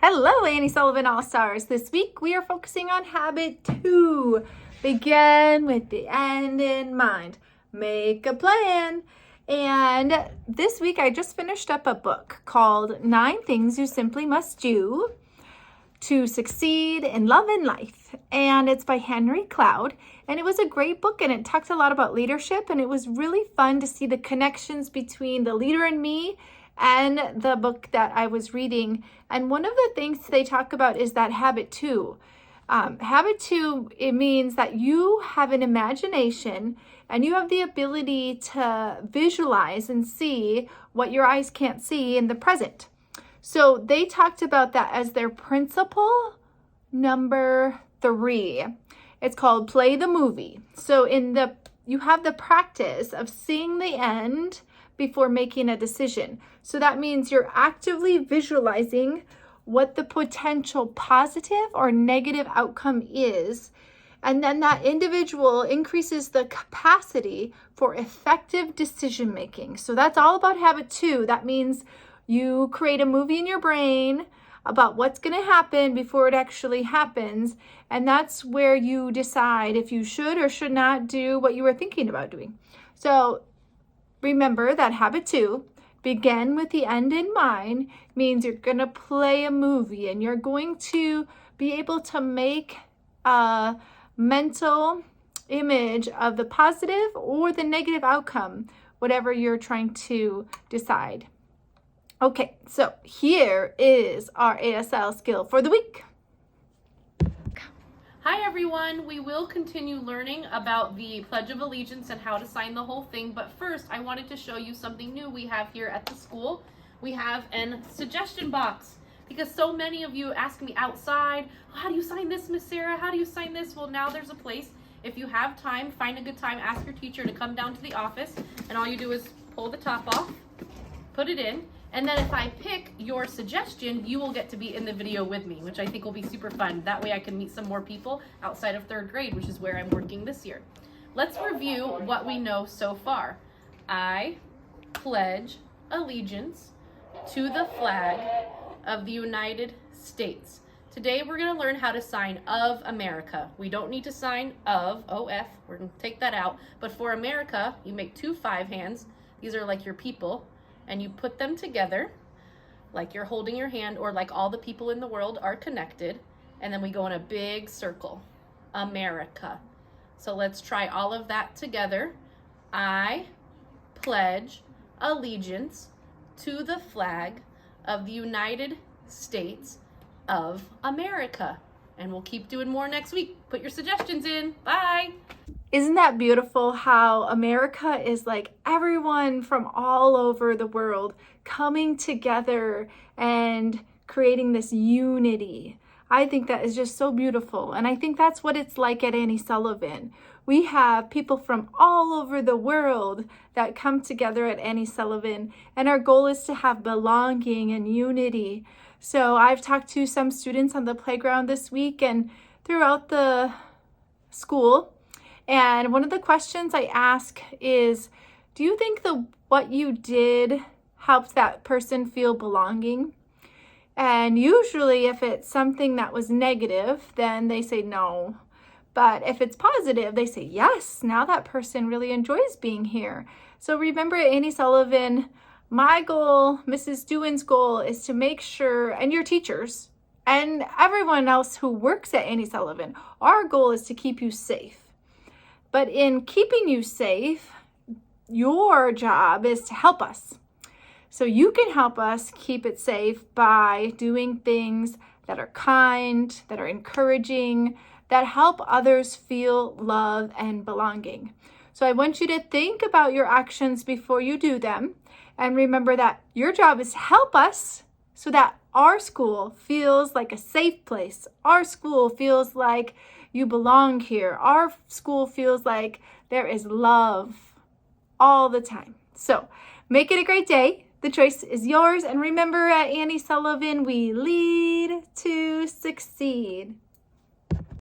Hello, Annie Sullivan All-Stars. This week we are focusing on habit 2. Begin with the end in mind. Make a plan. And this week I just finished up a book called 9 Things You Simply Must Do to Succeed in Love and Life. And it's by Henry Cloud. And it was a great book and it talked a lot about leadership. And it was really fun to see the connections between the leader and me and the book that I was reading. And one of the things they talk about is that habit 2. Habit 2, it means that you have an imagination and you have the ability to visualize and see what your eyes can't see in the present. So they talked about that as their principle number 3. It's called play the movie. So you have the practice of seeing the end before making a decision. So that means you're actively visualizing what the potential positive or negative outcome is. And then that individual increases the capacity for effective decision making. So that's all about habit 2. That means you create a movie in your brain about what's going to happen before it actually happens. And that's where you decide if you should or should not do what you were thinking about doing. So remember that habit 2, begin with the end in mind, means you're going to play a movie and you're going to be able to make a mental image of the positive or the negative outcome, whatever you're trying to decide. Okay, so here is our ASL skill for the week. Hi everyone, we will continue learning about the Pledge of Allegiance and how to sign the whole thing, but first I wanted to show you something new we have here at the school. We have a suggestion box because so many of you ask me outside, how do you sign this, Miss Sarah? How do you sign this? Well, now there's a place. If you have time, find a good time, ask your teacher to come down to the office, and all you do is pull the top off, put it in, and then if I pick your suggestion, you will get to be in the video with me, which I think will be super fun. That way I can meet some more people outside of 3rd grade, which is where I'm working this year. Let's review what we know so far. I pledge allegiance to the flag of the United States. Today we're going to learn how to sign of America. We don't need to sign of, O-F, we're going to take that out. But for America, you make 2 5 hands. These are like your people. And you put them together like you're holding your hand or like all the people in the world are connected. And then we go in a big circle. America. So let's try all of that together. I pledge allegiance to the flag of the United States of America. And we'll keep doing more next week. Put your suggestions in. Bye. Isn't that beautiful how America is like everyone from all over the world coming together and creating this unity? I think that is just so beautiful. And I think that's what it's like at Annie Sullivan. We have people from all over the world that come together at Annie Sullivan. And our goal is to have belonging and unity. So I've talked to some students on the playground this week and throughout the school. And one of the questions I ask is, do you think what you did helped that person feel belonging? And usually if it's something that was negative, then they say no. But if it's positive, they say yes, now that person really enjoys being here. So remember at Annie Sullivan, my goal, Mrs. Dewan's goal, is to make sure, and your teachers, and everyone else who works at Annie Sullivan, our goal is to keep you safe. But in keeping you safe, your job is to help us. So you can help us keep it safe by doing things that are kind, that are encouraging, that help others feel love and belonging. So I want you to think about your actions before you do them. And remember that your job is to help us so that our school feels like a safe place. Our school feels like you belong here. Our school feels like there is love all the time. So make it a great day. The choice is yours. And remember at Annie Sullivan, we lead to succeed.